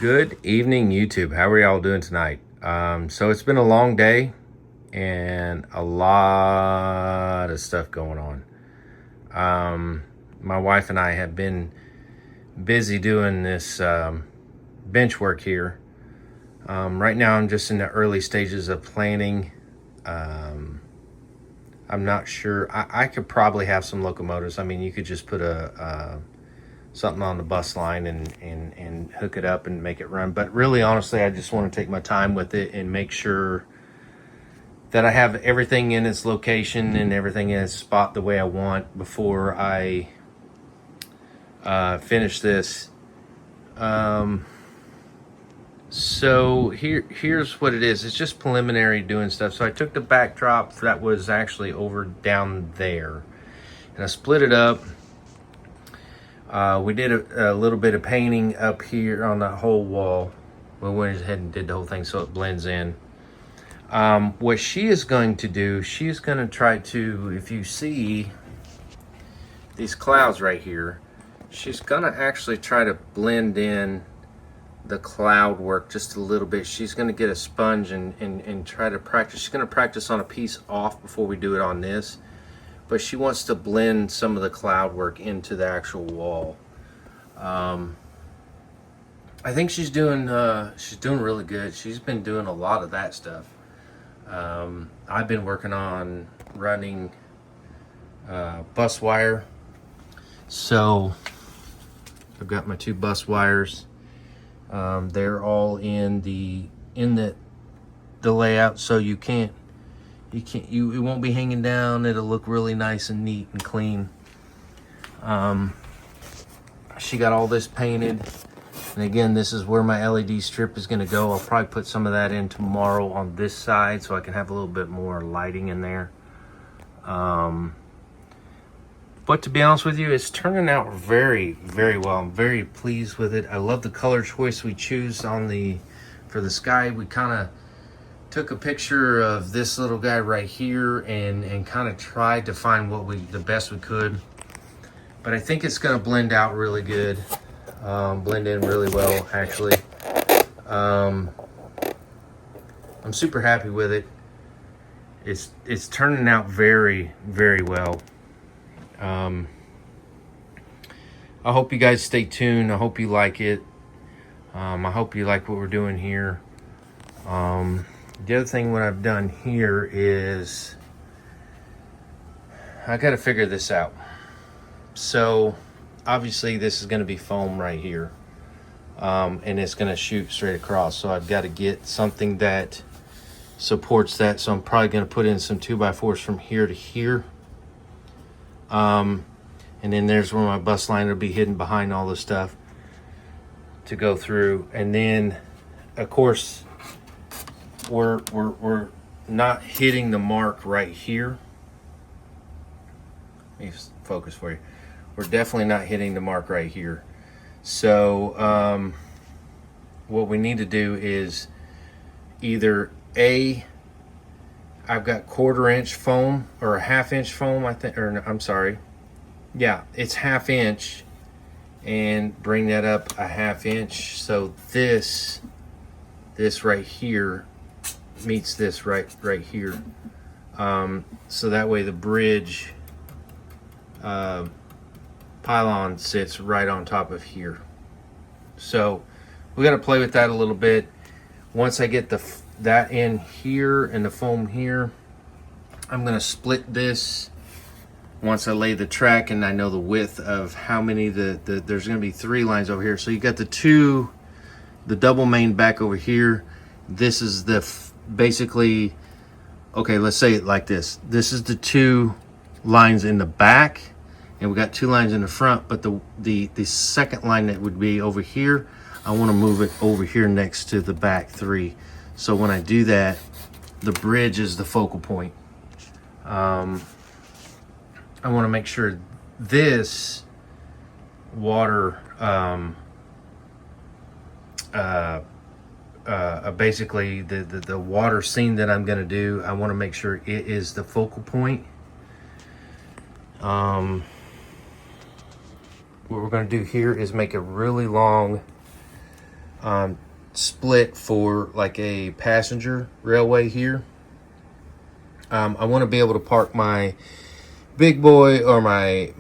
Good evening, YouTube. How are y'all doing tonight? So it's been a long day and a lot of stuff going on. My wife and I have been busy doing this bench work here. Right now, I'm just in the early stages of planning. I'm not sure. I could probably have some locomotives. I mean, you could just put something on the bus line and hook it up and make it run. But really, honestly, I just want to take my time with it and make sure that I have everything in its location and everything in its spot the way I want before I finish this. So here's what it is. It's just preliminary doing stuff. So I took the backdrop that was actually over down there, and I split it up. We did a little bit of painting up here on the whole wall. We went ahead and did the whole thing so it blends in. What she is going to do, she's going to try to, if you see these clouds right here, she's going to actually try to blend in the cloud work just a little bit. She's going to get a sponge and try to practice. She's going to practice on a piece off before we do it on this. But she wants to blend some of the cloud work into the actual wall. I think she's doing really good. She's been doing a lot of that stuff. I've been working on running bus wire. So I've got my two bus wires. They're all in the layout, so it won't be hanging down. It'll look really nice and neat and clean. She got all this painted, and again, this is where my LED strip is going to go. I'll probably put some of that in tomorrow on this side so I can have a little bit more lighting in there. But to be honest with you, it's turning out very, very well. I'm very pleased with it. I love the color choice we choose for the sky. We kind of took a picture of this little guy right here and kind of tried to find the best we could. But I think it's going to blend out really good. Blend in really well, actually. I'm super happy with it. It's turning out very, very well. I hope you guys stay tuned. I hope you like it. I hope you like what we're doing here. The other thing what I've done here is I got to figure this out. So obviously this is going to be foam right here, and it's going to shoot straight across. So I've got to get something that supports that. So I'm probably going to put in some 2x4s from here to here. And then there's where my bus line will be hidden behind all this stuff to go through. And then of course we're not hitting the mark right here. Let me focus for you. We're definitely not hitting the mark right here. So what we need to do is either I've got 1/4 inch foam or a 1/2 inch foam, I think, or I'm sorry. Yeah, it's 1/2 inch, and bring that up a 1/2 inch. So this right here meets this right here. So that way the bridge pylon sits right on top of here. So we got to play with that a little bit. Once I get that in here and the foam here, I'm going to split this once I lay the track and I know the width of how many there's going to be 3 lines over here. So you got the double main back over here. This is basically, okay, let's say it like this. This is the 2 lines in the back, and we got 2 lines in the front, but the second line that would be over here, I want to move it over here next to the back 3. So when I do that, the bridge is the focal point. I want to make sure this water basically the water scene that I'm going to do, I want to make sure it is the focal point. What we're going to do here is make a really long split for like a passenger railway here. I want to be able to park my big boy or my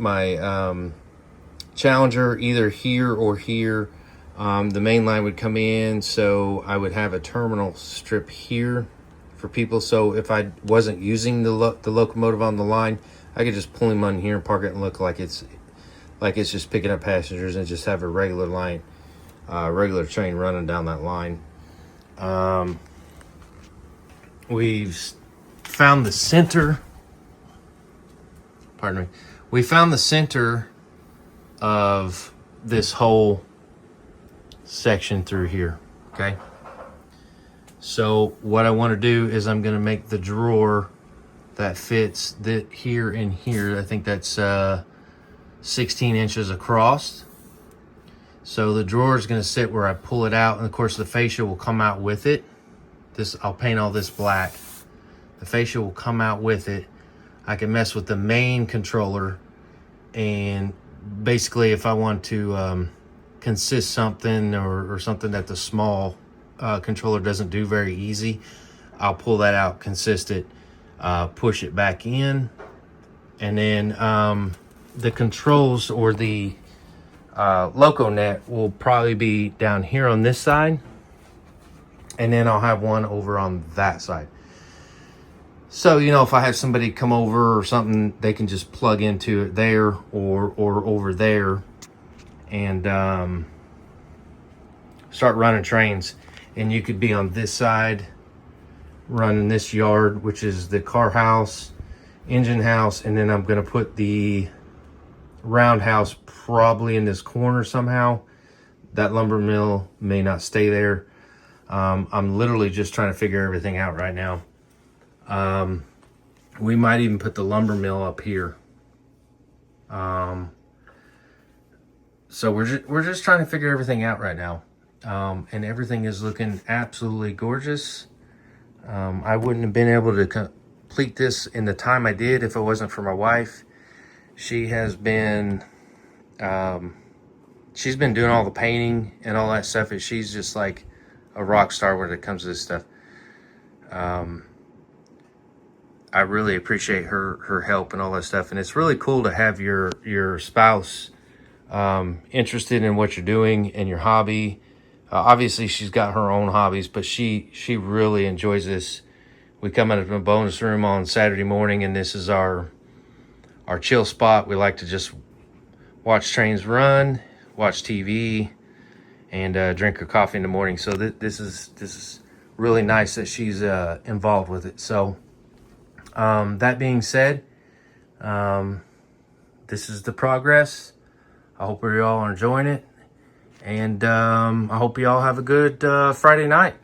Challenger either here or here. The main line would come in, so I would have a terminal strip here for people. So if I wasn't using the locomotive on the line, I could just pull him on here and park it and look like it's just picking up passengers, and just have a regular line, regular train running down that line. We've found the center. Pardon me. We found the center of this whole section through here. Okay. So what I want to do is I'm going to make the drawer that fits that here and here. I think that's 16 inches across. So the drawer is going to sit where I pull it out, and of course the fascia will come out with it. I'll paint all this black. The fascia will come out with it. I can mess with the main controller, and basically if I want to consist something or something that the small controller doesn't do very easy, I'll pull that out, consist it, push it back in, and then the controls or the LocoNet will probably be down here on this side, and then I'll have one over on that side. So, you know, if I have somebody come over or something, they can just plug into it there or over there and start running trains. And you could be on this side running this yard, which is the car house, engine house, and then I'm going to put the roundhouse probably in this corner somehow. That lumber mill may not stay there. I'm literally just trying to figure everything out right now. We might even put the lumber mill up here. So we're just trying to figure everything out right now. And everything is looking absolutely gorgeous. I wouldn't have been able to complete this in the time I did if it wasn't for my wife. She has been, she's been doing all the painting and all that stuff, and she's just like a rock star when it comes to this stuff. I really appreciate her help and all that stuff, and it's really cool to have your spouse interested in what you're doing and your hobby. Obviously, she's got her own hobbies, but she really enjoys this. We come out of a bonus room on Saturday morning, and this is our chill spot. We like to just watch trains run, watch TV, and drink her coffee in the morning. So this is really nice that she's involved with it. So that being said, this is the progress. I hope you all are enjoying it, and I hope you all have a good Friday night.